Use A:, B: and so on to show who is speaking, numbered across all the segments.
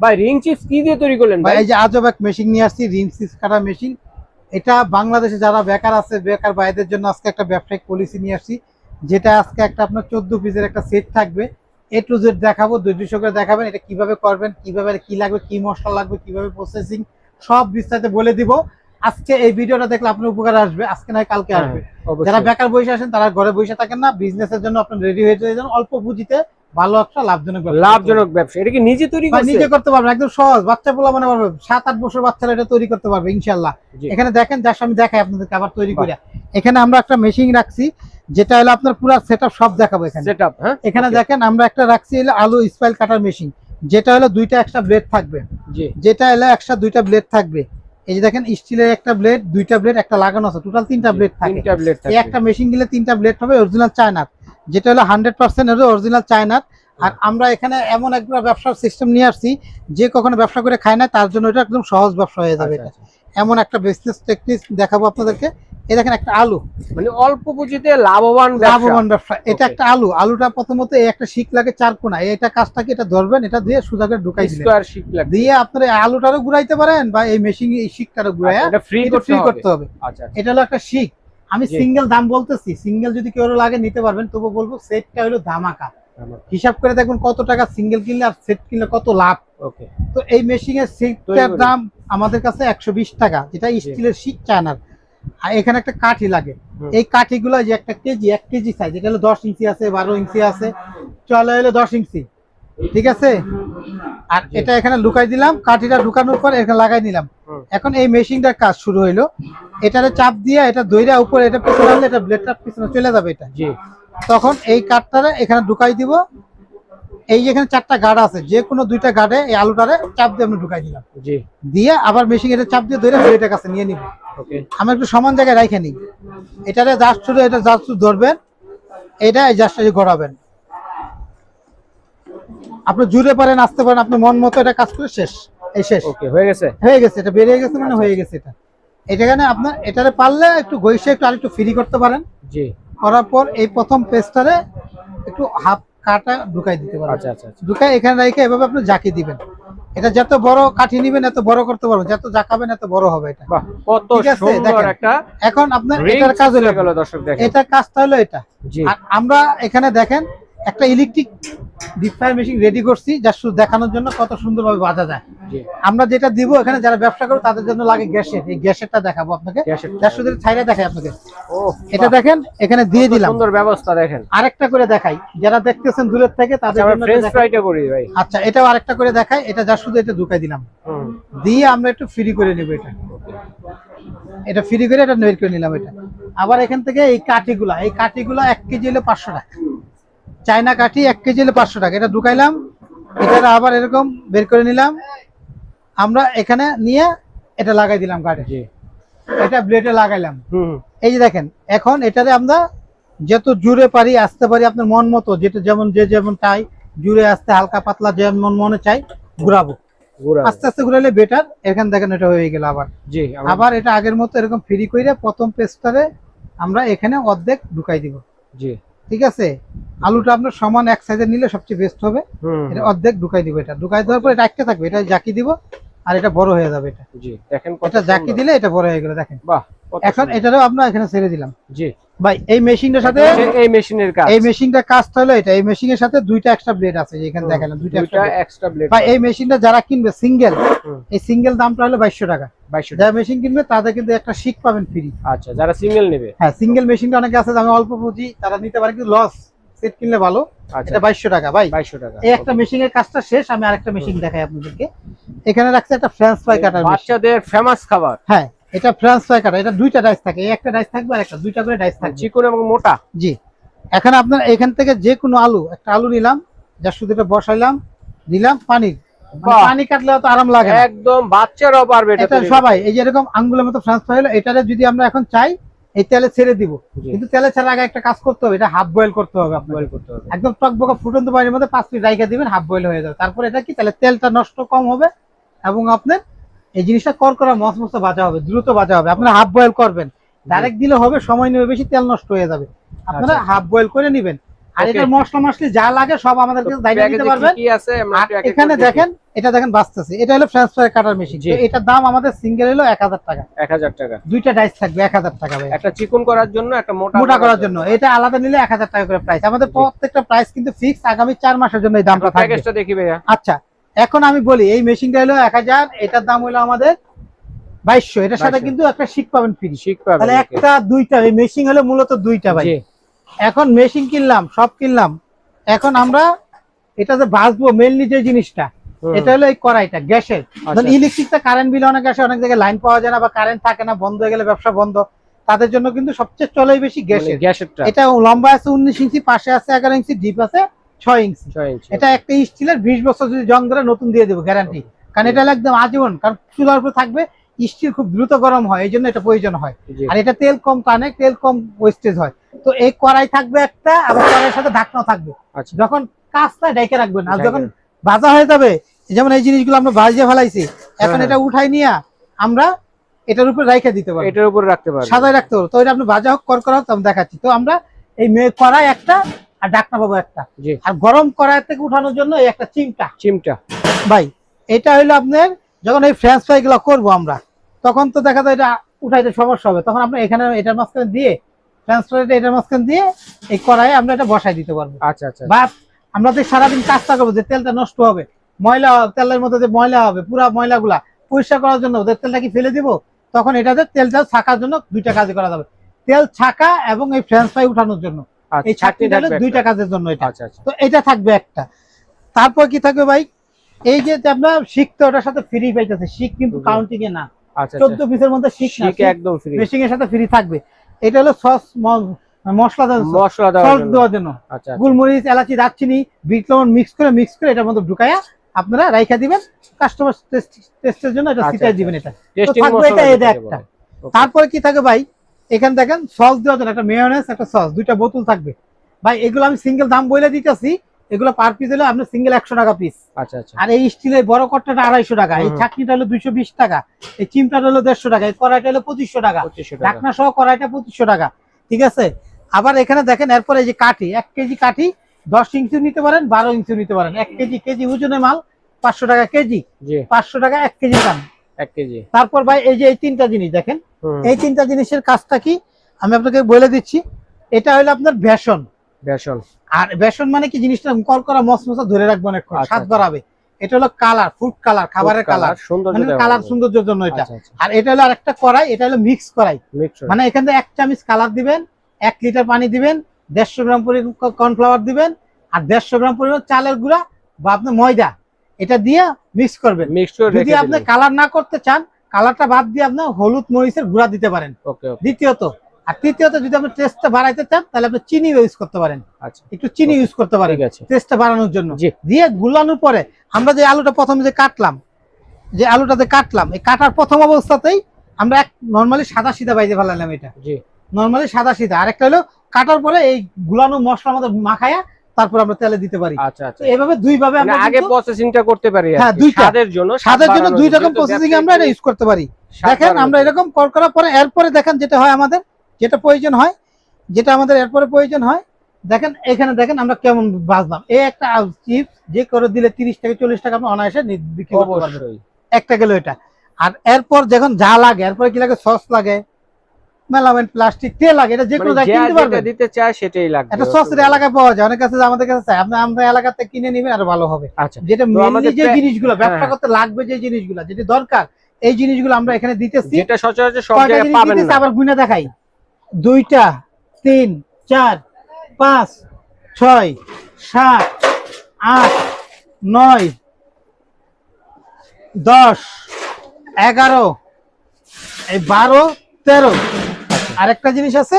A: ভাই ring chips কি দিয়ে তৈরি করলেন
B: ভাই? এই যে আজব এক মেশিন নিয়ে আসছি, রিং চিপস কাটা মেশিন। এটা বাংলাদেশে যারা বেকার আছে, বেকার ভাইদের জন্য আজকে একটা ব্যবসায়িক পলিসি নিয়ে আসছি, যেটা আজকে একটা আপনার 14 পিসের একটা সেট থাকবে। এ টু জেড দেখাবো, দুইশো করে দেখাবেন এটা কিভাবে করবেন, কিভাবে কি লাগবে, কি মশলা লাগবে, কিভাবে প্রসেসিং, সব বিস্তারিত বলে দিব। আজকে এই ভিডিওটা দেখলে আপনার উপকার আসবে, আজকে নয় কালকে আসবে। যারা বেকার বসে আসেন তারা ঘরে বসে থাকেন না, বিজনেসের জন্য আপনার রেডি হয়ে যান, অল্প পুঁজিতে ভালো একটা লাভজনক
A: ব্যবসা। এটা কি নিজে তৈরি করছেন?
B: নিজে করতে পারবেন, একদম সহজ, বাচ্চা পোলা মানে পারবে, 7-8 বছর বাচ্চারা এটা তৈরি করতে পারবে ইনশাআল্লাহ। এখানে দেখেন, যার আমি দেখাই আপনাদেরকে আবার তৈরি করে। এখানে আমরা একটা মেশিন রাখছি, যেটা হলো আপনার পুরো সেটআপ সব দেখাবো এখানে। সেটআপ, হ্যাঁ। এখানে দেখেন আমরা একটা রাখছি হলো আলু স্পাইল কাটার মেশিন, যেটা হলো দুইটা এক্সট্রা ব্লেড থাকবে। যেটা হলো এক্সট্রা দুইটা ব্লেড থাকবে। এই যে দেখেন, স্টিলের একটা ব্লেড, দুইটা ব্লেড, একটা লাগানো আছে, টোটাল 3টা ব্লেড থাকে। এই একটা মেশিন গেলে 3টা ব্লেড হবে অরিজিনাল চায়নার, যেটা হলো 100% অরিজিনাল চায়নার। আর আমরা এখানে এমন একটা ব্যবসার সিস্টেম নিয়ে আসছি, যে কখনো ব্যবসা করে খায় না তার জন্য এটা একদম সহজ ব্যবসা হয়ে যাবে। এটা এমন একটা বিজনেস টেকনিক দেখাবো আপনাদেরকে। এই দেখেন একটা আলু,
A: মানে অল্প পুঁজিতে লাভবান
B: ব্যবসা। এটা একটা আলুটা প্রথমত এই একটা শিক লাগে 4 কোণা, এটা কাজটাকে এটা ধরবেন, এটা দিয়ে সোজা করে ঢুকাই দিবেন, দিয়ে আপনারা আলুটারও ঘুরাইতে পারেন বা এই মেশিন এই শিকটারও ঘুরাইয়া এটা ফ্রি করতে হবে। এটা হলো একটা শিক। আমি সিঙ্গেল দাম বলতেছি, সিঙ্গেল যদি কেউ লাগে নিতে পারবেন, তবু বলবো সেটটা হলো ধামাকা। হিসাব করে দেখুন কত টাকা সিঙ্গেল কিনলে আর সেট কিনলে কত লাভ। তো এই মেশিনের সেটটার দাম আমাদের কাছে 120 টাকা, যেটা স্টিলের শিক চায়নার। আর এখানে একটা কাঠি লাগে, এই কাঠিগুলো যে একটা কেজি 1 কেজি সাইজ, এটা হলো 10 ইঞ্চি আছে, 12 ইঞ্চি আছে, চলে হলো 10 ইঞ্চি, ঠিক আছে। আর এটা এখানে লুকাই দিলাম, কাঠিটা ঢুকানোর পর এখানে লাগাই নিলাম। এখন এই মেশিনটার কাজ শুরু হইলো, এটারে চাপ দিয়ে এটা দইরা উপরে, এটা পিছনে হলে এটা ব্লেডটা পিছনে চলে যাবে এটা। তখন এই কাঠটারে এখানে ঢুকাই দিব। এই যেখানে 4টা গার্ড আছে, যে কোনো 2টা গার্ডে এই আলুটারে চাপ দিয়ে আমরা ঢুকাই দিলাম, দিয়ে আবার মেশিন এটা চাপ দিয়ে ধরে ব্লেডের কাছে নিয়ে নিব। আমরা একটু সমান জায়গায় রাখে নিই, এটারে জাস্ট শুধু এটা জাস্ট ধরবেন, এটা জাস্ট ঘোরাবেন। আপনি জুড়ে পারেন, আসতে পারেন, আপনি মন মতো এটা কাজ করে শেষ। এই শেষ হয়ে গেছে, এটা বেরিয়ে গেছে, মানে হয়ে গেছে। এটাখানে আপনার এটারে পারলে একটু ঘষে একটু আরেকটু ফ্রি করতে পারেন। করার পর এই প্রথম পেজটারে একটু হাফ কাটা ঢুকাই দিতে পারেন। ঢুকাই এখানে রেখে এভাবে আপনি জাকি দিবেন। এটা যত বড় কাঠি নিবেন এত বড় করতে পারবেন, যত জাকাবেন এত বড় হবে এটা। কত সুন্দর একটা। এখন আপনার এটার কাজ হলো, এটার কাজটা হলো এটা। আর আমরা এখানে দেখেন একটা electric deep fry machine ready করছি, যা শুধু দেখানোর জন্য কত সুন্দরভাবে বাজা যায়। আমরা যেটা দিব এখানে যারা ব্যবসা করে তাদের জন্য লাগে গ্যাসের, এই গ্যাসেরটা দেখাবো আপনাকে, যা শুধু ছাইরা দেখাই আপনাকে। এটা দেখেন এখানে দিয়ে দিলাম, সুন্দর ব্যবস্থা। দেখেন আরেকটা করে দেখাই, যারা দেখতেছেন দূরের থেকে তাদের জন্য ফ্রেঞ্চ ফ্রাইটা করি ভাই। আচ্ছা, এটাও আরেকটা করে দেখাই। এটা যা শুধু এটা ঢুকাই দিলাম, দিয়ে আমরা একটু ফ্রি করে নেব। এটা ফ্রি করে এটা বের করে নিলাম। এটা আবার এখান থেকে এই কাঠিগুলা 1 কেজি হলে 500 টাকা, চায়না কাঠি 1 কেজি হলে 500 টাকা। এটা ঢুকাইলাম, এটা আবার এরকম বের করে নিলাম আমরা, এখানে নিয়ে এটা লাগাই দিলাম কাঠে, এটা ব্লেডে লাগাইলাম। এই যে দেখেন, এখন এটারে আমরা যত জুড়ে পারি আসতে পারি আপনার মন মতো, যেটা যেমন যে যেমন চাই, জুড়ে আসতে হালকা পাতলা যেমন মনে চাই ঘুরাবো, আস্তে আস্তে ঘুরাইলে বেটার। এখানে দেখেন এটা হয়ে গেল। আবার এটা আগের মতো এরকম ফ্রি করে প্রথম পেজটারে আমরা এখানে অর্ধেক ঢুকাই দিব। ঠিক আছে, আলুটা আপনার সমান এক সাইজে নিলে সবচেয়ে বেস্ট হবে। এটা অর্ধেক ঢুকাই দিব। এটা ঢুকাই দেওয়ার পর এটা একটা থাকবে, এটা জাকি দিব আর এটা বড় হয়ে যাবে। এটা দেখেন, এটা জাকি দিলে এটা বড় হয়ে গেল। দেখেন এখন এটারও আমরা এখানে ছেড়ে দিলাম। ভাই এই মেশিনটার সাথে এই মেশিনটার কাজটা হলো এটা, এই মেশিনের সাথে 2টা এক্সট্রা ব্লেড আছে, এখানে দেখেন 2টা এক্সট্রা ব্লেড। ভাই এই মেশিনটা যারা কিনবে সিঙ্গেল, এই সিঙ্গেল দামটা হলো 2200 টাকা। যারা মেশিন কিনবে তাদের কিন্তু একটা শিক পাবেন ফ্রি। আচ্ছা, যারা সিঙ্গেল নেবে, হ্যাঁ সিঙ্গেল মেশিনটা অনেকে আছে আমি অল্প পুঁজি, তারা নিতে পারে, কিন্তু লস, সেট কিনলে ভালো। এটা 2200 টাকা। ভাই 2200 টাকা। এই একটা মেশিনের কাজটা শেষ, আমি আরেকটা মেশিন দেখাই আপনাদেরকে। এখানে রাখছে একটা ফ্রেঞ্চ ফ্রাই কাটার, বাচ্চাদের ফেমাস খাবার। হ্যাঁ, এটা ফ্রেঞ্চ ফ্রাই কাটার। এটা 2টা ডাইস থাকে, এই একটা ডাইস থাকবে আর একটা 2টা করে ডাইস থাকবে, চিকন এবং মোটা। জি, এখন আপনার এখান থেকে যে কোনো একটা আলু নিলাম, যা শুধু এটা বসাইলাম, দিলাম পানি কাটলে তো আরাম লাগে, একদম বাচ্চারাও পারবে এটা সবাই। এই যে এরকম আঙ্গুলের মতো ফ্রেঞ্চ ফ্রাই হলো, এটারে যদি আমরা এখন চাই এই তেলে ছেড়ে দিব, কিন্তু তেলে ছাড়ার আগে একটা কাজ করতে হবে, এটা হাফ বয়েল করতে হবে। একদম টকবকা ফুটন্ত পানির মধ্যে 5 মিনিট রাইখা দিবেন, হাফ বয়েল হয়ে যাবে। তারপর এটা কি, তাহলে তেলটা নষ্ট কম হবে এবং আপনার এই জিনিসটা করকরা মচমচে ভাজা হবে, দ্রুত ভাজা হবে। আপনারা হাফ বয়েল করবেন, ডাইরেক্ট দিলে হবে সময় নেবে বেশি, তেল নষ্ট হয়ে যাবে। আপনারা হাফ বয়েল করে নেবেন। আর এটা মশলা মশলি যা লাগে সব আমাদের কাছে দাইনা দিতে পারবেন।
A: কি আছে আমরা
B: আর এখানে দেখেন, এটা দেখেন বাজতেছে, এটা হলো ফ্রেঞ্চ ফ্রাই কাটার মেশিন। এটার দাম আমাদের সিঙ্গেল হলো 1000 টাকা।
A: 1000 টাকা।
B: দুইটা ডাইস থাকবে 1000 টাকা ভাই।
A: একটা চিকন করার জন্য, একটা মোটা
B: করার জন্য। এটা আলাদা নিলে 1000 টাকা করে প্রাইস। আমাদের প্রত্যেকটা প্রাইস কিন্তু ফিক্স, আগামী 4 মাসের জন্য এই দামটা থাকবে।
A: প্যাকেজটা দেখি ভাইয়া।
B: আচ্ছা, এখন আমি বলি এই মেশিনটা হলো 1000, এটার দাম হলো আমাদের 2200। এটার সাথে কিন্তু একটা শিক পাবেন ফ্রি।
A: শিক পাবেন।
B: তাহলে একটা দুইটা, এই মেশিন হলো মূলত দুইটা ভাই। এখন মেশিন কিনলাম, সব কিনলাম, এখন আমরা এটা যে ভাজবো মেইনলি যে জিনিসটা, এটা হলো এই কড়াইটা গ্যাসের। ইলেকট্রিকটা কারেন্ট বিল অনেক আসে, অনেক জায়গায় লাইন পাওয়া যায় না বা কারেন্ট থাকে না, বন্ধ হয়ে গেলে ব্যবসা বন্ধ, তাদের জন্য কিন্তু সবচেয়ে চলে বেশি গ্যাসেরটা। এটা লম্বা আছে 19 ইঞ্চি, পাশে আছে 11 ইঞ্চি, ডিপ আছে 6 ইঞ্চি। এটা একটা স্টিলের, 20 বছর যদি জং ধরে নতুন দিয়ে দেবো গ্যারান্টি, কারণ এটা একদম আজীবন, কারণ চুলার উপরে থাকবে, স্টিল খুব দ্রুত গরম হয়, এই জন্য এটা প্রয়োজন হয়। আর এটা তেল কম টানে, তেল কম ওয়েস্টেজ হয়। তো এই কড়াই থাকবে একটা, আবার কড়াইয়ের সাথে ঢাকনা থাকবে। যখন কাজটা ঢেকে রাখবেন, আর যখন ভাজা হয়ে যাবে, যেমন এই জিনিসগুলো আমরা ভাজিয়ে ফেলাইছি, এখন এটা উঠাই নিয়ে আমরা এটার উপরে রাইখে দিতে পারবো,
A: এটার উপরে রাখতে পারবো,
B: সাজায় রাখতে পারবো। তো এটা আপনি ভাজা হোক করা হোক আমি দেখাচ্ছি। তো আমরা এই কড়াই একটা আর ঢাকনা পাবো একটা, আর গরম কড়াই থেকে উঠানোর জন্য এই একটা চিমটা ভাই। এটা হইলো আপনার যখন এই ফ্রেঞ্চ ফ্রাই গুলো করবো আমরা, তখন তো দেখা যায় এটা উঠাইতে সমস্যা হবে, তখন আমরা এখানে এটার মাঝখানে দিয়ে, ফ্রেঞ্চ ফ্রাইটা এটার মাঝখানে দিয়ে এই কড়াইয়ে আমরা এটা বসাই দিতে পারবো।
A: আচ্ছা আচ্ছা।
B: বা আমরা তো সারাদিন কাজটা করবো, যে তেলটা নষ্ট হবে, ময়লা, তেলের মধ্যে যে ময়লা হবে, পুরো ময়লাগুলা পরিষ্কার করার জন্য ওদের তেলটা কি ফেলে দিব, তখন এটাতে তেলটা ছাকার জন্য দুইটা কাজ করা যাবে, তেল ছাকা এবং এই ফ্রেঞ্চ ফ্রাই উঠানোর জন্য। এই ছাকনিটা হলো দুইটা কাজের জন্য এটা। তো এটা থাকবে একটা। তারপর কি থাকবে ভাই, এই যে আপনার শিখতে, ওটার সাথে ফ্রি পাইতেছে, শিখ কিন্তু কাউন্টিং এ না, 14 পিসের মধ্যে শিখ একদম ফ্রি, মেশিং এর সাথে ফ্রি থাকবে। এটা হলো সস, মশলা দেওয়ার জন্য, গোলমরিচ, এলাচি, দারচিনি, বিট লবণ মিক্স করে এটার মধ্যে ঢুকায়া আপনারা রাইখা দিবেন, কাস্টমার টেস্টের জন্য এটা সিটাই দিবেন। এটা তো থাকবে, এটা একটা। তারপরে কি থাকে ভাই, এখানে দেখেন সস দেওয়ার জন্য একটা মেয়োনেজ, একটা সস, দুইটা বোতল থাকবে ভাই। এগুলো আমি সিঙ্গেল দাম বলে দিতেছি, এগুলো পার পিস হলো আপনার সিঙ্গেল 100 টাকা পিস। আর এই স্টিলের বড় কট্টাটা 250 টাকা, এই ছাকনিটা হলো 220 টাকা, এই চিমটাটা হলো 150 টাকা, এই কড়াইটা হলো 2500 টাকা, ঢাকনা সহ কড়াইটা 2500 টাকা, ঠিক আছে। আবার এখানে দেখেন, এরপরে এই যে কাঠি, 1 কেজি কাঠি 10 ইঞ্চি নিতে পারেন, 12 ইঞ্চি নিতে পারেন। 1 কেজি ওজনের মাল 500 টাকা কেজি, 500 টাকা 1 কেজি দাম, 1 কেজি। তারপর ভাই এই যে এই তিনটা জিনিস দেখেন, এই তিনটা জিনিসের কাজটা কি আমি আপনাকে বলে দিচ্ছি। এটা হলো আপনার বেসন। আর বেসন মানে কি, জিনিসটা করকরা মসমসা ধরে রাখবে অনেকক্ষণ, স্বাদ বাড়াবে। এটা হলো কালার, ফুড কালার, খাবারের কালার, মানে কালার সৌন্দর্যের জন্য এটা। আর এটা হলো আরেকটা কড়াই, এটা হলো মিক্স কড়াই, মানে এখান থেকে 1 চামচ কালার দিবেন, 1 লিটার পানি দিবেন, 150 গ্রাম পরিমাণ কর্নফ্লাওয়ার দিবেন, আর 150 গ্রাম পরিমাণ চালের গুঁড়া বা আপনার ময়দা, এটা দিয়ে মিক্স করবেন। যদি আপনি কালার না করতে চান, কালারটা বাদ দিয়ে আপনি হলুদ মরিচের গুঁড়া দিতে পারেন দ্বিতীয়ত। আর তৃতীয়ত যদি আপনি টেস্টটা বাড়াইতে চান, তাহলে আপনি চিনি ইউজ করতে পারেন, একটু চিনি ইউজ করতে পারেন টেস্টটা বাড়ানোর জন্য। দিয়ে গুলানোর পরে আমরা যে আলুটা প্রথমে যে কাটলাম, এই কাটার প্রথম অবস্থাতেই আমরা নরমালি সাদা সিধা বাইজে ফেলালাম, এটা নরমালি সাদা সিধা। আরেকটা হলো কাটার পরে এই গুলানো মশলা আমাদের মাখায়া তারপর আমরা তেলে দিতে পারি। তো এইভাবে দুই ভাবে আমরা
A: আগে প্রসেসিংটা করতে পারি।
B: হ্যাঁ, স্বাদের জন্য দুই রকম প্রসেসিং আমরা এটা ইউজ করতে পারি। দেখেন আমরা এরকম করার পরে এরপরে দেখেন যেটা হয় আমাদের, যেটা আমাদের এরপরে প্রয়োজন হয়, দেখেন এখানে দেখেন আমরা কেমন ভাজলাম। এই একটা চিপস যে করে দিলে 30 থেকে 40 টাকা আপনি অনায়াসে বিক্রি করতে পারবেন, একটা গেল এটা। আর এরপর যখন যা লাগে, এরপরে কি লাগে, সস লাগে, মেলামেন্ট, প্লাস্টিক, তেল লাগে, এটা যে কোনো জায়গায় কিনতে পারবেন, দিতে চায় সেটাই লাগবে। এটা সসের এলাকায় পাওয়া যায়, অনেক কাছে আমাদের কাছে চাই, আপনি আমাদের এলাকাতে কিনে নেবেন আর ভালো হবে। যেটা মেইনলি যে জিনিসগুলো ব্যবসা করতে লাগবে, যে জিনিসগুলো যেটা দরকার, এই জিনিসগুলো আমরা এখানে দিতেছি,
A: যেটা সচরাচর সব জায়গায় পাবেন না।
B: আবার গুণে দেখাই, 2টা 3 4 5 6 7 8 9 10 11 এই 12 13। আরেকটা জিনিস আছে,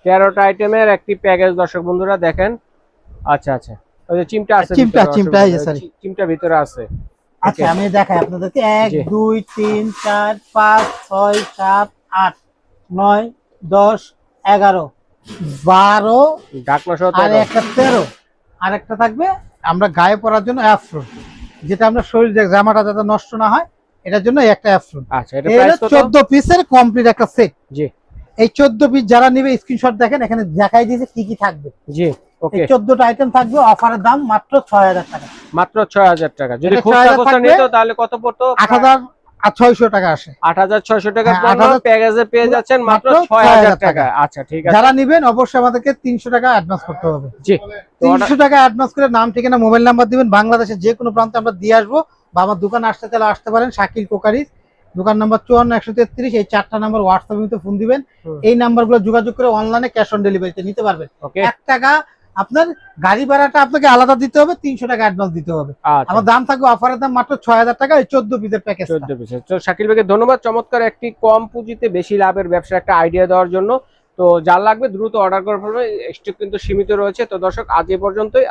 A: 13টা আইটেমের একটি প্যাকেজ দর্শক বন্ধুরা দেখেন। আচ্ছা আচ্ছা, ওই যে চিমটা আছে,
B: চিমটা এই যে স্যার,
A: চিমটা ভিতরে আছে।
B: আচ্ছা আমি দেখাই আপনাদেরকে, 1 2 3 4 5 6 7 8 9 10 11 12
A: ঢাকনা সহ,
B: আর একটা 13। আরেকটা থাকবে আমরা গায়ে পরার জন্য অ্যাফ্রন, যেটা আমরা শরীর জামাটা যাতে নষ্ট না হয় এটার জন্য একটা অ্যাফ্রন।
A: আচ্ছা, এটা প্রাইস কত?
B: 14 পিসের কমপ্লিট একটা সেট।
A: জি,
B: এই 14 পিস যারা নেবে স্ক্রিনশট দেখেন, এখানে দেখাই দিয়েছে কি কি থাকবে।
A: জি, ওকে
B: 14টা আইটেম থাকবে, অফারের দাম মাত্র 6000 টাকা।
A: মাত্র 6000 টাকা। যদি
B: এটা
A: খুচরা
B: 6000
A: খুচরা
B: থাকবে,
A: নিত তাহলে কত পড়তো?
B: 8600 টাকা আসে।
A: 8600 টাকা
B: হ্যাঁ,
A: পণ্য
B: 8000
A: প্যাকেজে পেয়ে যাচ্ছেন মাত্র 6000 টাকা। আচ্ছা ঠিক আছে।
B: যারা নেবেন অবশ্যই আমাদেরকে 300 টাকা অ্যাডভান্স করতে হবে।
A: জি,
B: 300 টাকা অ্যাডভান্স করে নাম, ঠিকানা, মোবাইল নাম্বার দিবেন। বাংলাদেশের যে কোনো প্রান্তে আমরা দিয়ে আসবো, বা আমার দোকানে আসতে চাইলে আসতে পারেন। শাকির কোকারিজ, দোকান নাম্বার 54133। এই 4টা নাম্বার হোয়াটসঅ্যাপে ফোন দিবেন। এই নাম্বারগুলো যোগাযোগ করে অনলাইনে ক্যাশ অন ডেলিভারিতে নিতে পারবেন।
A: ওকে।
B: 1 টাকা আপনার গাড়ি ভাড়াটা আপনাকে আলাদা দিতে হবে, 300 টাকা অ্যাডভান্স দিতে হবে।
A: আচ্ছা।
B: আমার দাম থাকবে, অফারের দাম মাত্র 6000 টাকা, এই 14 পিসের প্যাকেজ।
A: 14 পিস। তো শাকিল ভাইকে ধন্যবাদ চমৎকার একটি কম পুঁজিতে বেশি লাভের ব্যবসার একটা আইডিয়া দেওয়ার জন্য। তো যার লাগবে দ্রুত অর্ডার করে ফেলবে, স্টক কিন্তু সীমিত রয়েছে। তো দর্শক আজ এ পর্যন্তই।